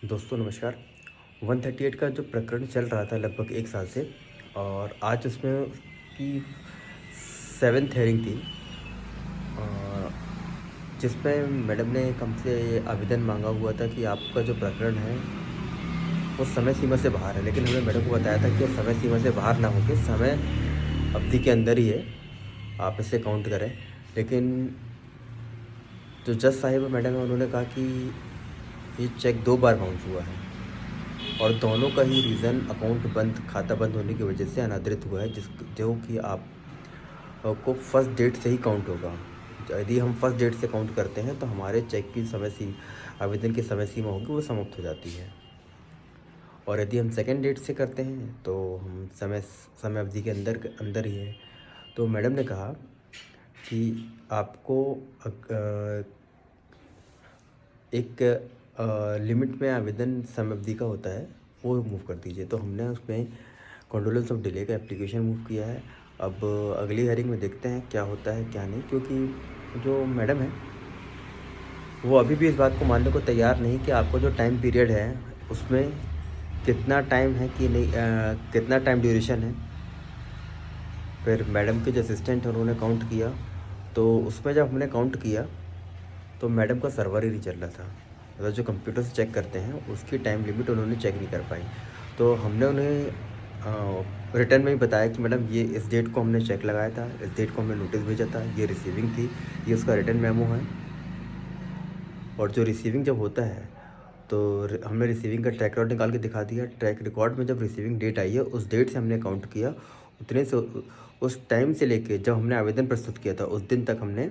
दोस्तों नमस्कार। 138 का जो प्रकरण चल रहा था लगभग 1 साल से, और आज उसमें उसकी 7th हियरिंग थी, जिसमें मैडम ने हमसे आवेदन मांगा हुआ था कि आपका जो प्रकरण है वो समय सीमा से बाहर है। लेकिन हमने मैडम को बताया था कि समय सीमा से बाहर ना होकर समय अवधि के अंदर ही है, आप इसे काउंट करें। लेकिन जो जज साहिबा मैडम है उन्होंने कहा कि ये चेक 2 बार बाउंस हुआ है और दोनों का ही रीज़न अकाउंट बंद, खाता बंद होने की वजह से अनादरित हुआ है, जो कि आप को फर्स्ट डेट से ही काउंट होगा। यदि हम फर्स्ट डेट से काउंट करते हैं तो हमारे चेक की आवेदन की समय सीमा होगी वो समाप्त हो जाती है, और यदि हम सेकंड डेट से करते हैं तो हम समय अवधि के अंदर अंदर ही है। तो मैडम ने कहा कि आपको एक लिमिट में आवेदन समय अवधि का होता है वो मूव कर दीजिए। तो हमने उसमें कॉन्डोलेंस ऑफ डिले का एप्लीकेशन मूव किया है। अब अगली हेयरिंग में देखते हैं क्या होता है क्या नहीं, क्योंकि जो मैडम है वो अभी भी इस बात को मानने को तैयार नहीं कि आपको जो टाइम पीरियड है उसमें कितना टाइम है कि नहीं, कितना टाइम ड्यूरेशन है। फिर मैडम के जो असिस्टेंट हैं उन्होंने काउंट किया, तो उसमें जब हमने काउंट किया तो मैडम का सर्वर ही नहीं चल रहा था। मतलब जो कंप्यूटर से चेक करते हैं उसकी टाइम लिमिट उन्होंने चेक नहीं कर पाई। तो हमने उन्हें रिटर्न में ही बताया कि मैडम ये इस डेट को हमने चेक लगाया था, इस डेट को हमने नोटिस भेजा था, ये रिसीविंग थी, ये उसका रिटर्न मेमो है। और जो रिसीविंग जब होता है तो हमने रिसीविंग का ट्रैक रिकॉर्ड निकाल के दिखा दिया। ट्रैक रिकॉर्ड में जब रिसीविंग डेट आई है उस डेट से हमने काउंट किया, उतने से उस टाइम से लेके जब हमने आवेदन प्रस्तुत किया था उस दिन तक हमने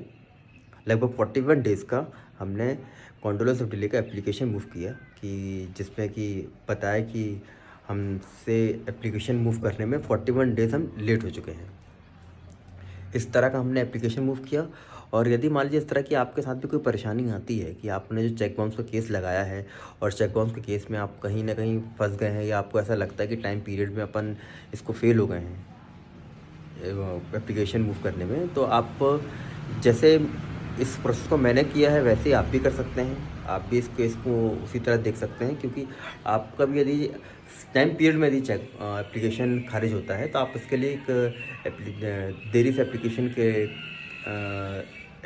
लगभग 41 डेज़ का हमने कॉन्डोलेंस ऑफ डिले का एप्लीकेशन मूव किया, कि जिसमें कि बताया कि हमसे एप्लीकेशन मूव करने में 41 डेज़ हम लेट हो चुके हैं। इस तरह का हमने एप्लीकेशन मूव किया। और यदि मान लीजिए इस तरह की आपके साथ भी कोई परेशानी आती है कि आपने जो चेक बाउंस का केस लगाया है और चेक बाउंस के केस में आप कहीं ना कहीं फंस गए हैं, या आपको ऐसा लगता है कि टाइम पीरियड में अपन इसको फेल हो गए हैं एप्लीकेशन मूव करने में, तो आप जैसे इस प्रोसेस को मैंने किया है वैसे ही आप भी कर सकते हैं। आप भी इस केस को उसी तरह देख सकते हैं, क्योंकि आपका भी यदि टाइम पीरियड में यदि चेक एप्लीकेशन खारिज होता है तो आप इसके लिए देरी से एप्लीकेशन के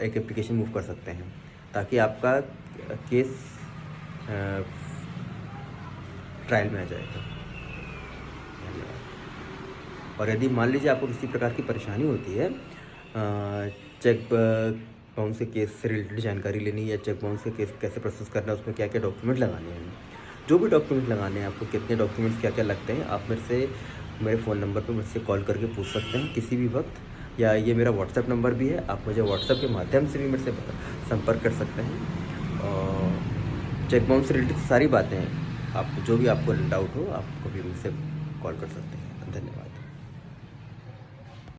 एक एप्लीकेशन मूव कर सकते हैं, ताकि आपका केस ट्रायल में आ जाएगा। धन्यवाद। और यदि मान लीजिए आपको किसी प्रकार की परेशानी होती है, चेक बाउंस के केस से रिलेटेड जानकारी लेनी, या चेक बाउंस के केस कैसे प्रोसेस करना है, उसमें क्या क्या डॉक्यूमेंट लगाने हैं, जो भी डॉक्यूमेंट लगाने हैं, आपको कितने डॉक्यूमेंट्स क्या क्या लगते हैं, आप मेरे फ़ोन नंबर पर मुझसे कॉल करके पूछ सकते हैं किसी भी वक्त, या ये मेरा व्हाट्सएप नंबर भी है, आप मुझे व्हाट्सएप के माध्यम से भी मेरे से संपर्क कर सकते हैं। और चेक बाउंस से रिलेटेड सारी बातें, आप जो भी आपको डाउट हो आप कभी मुझसे कॉल कर सकते हैं। धन्यवाद।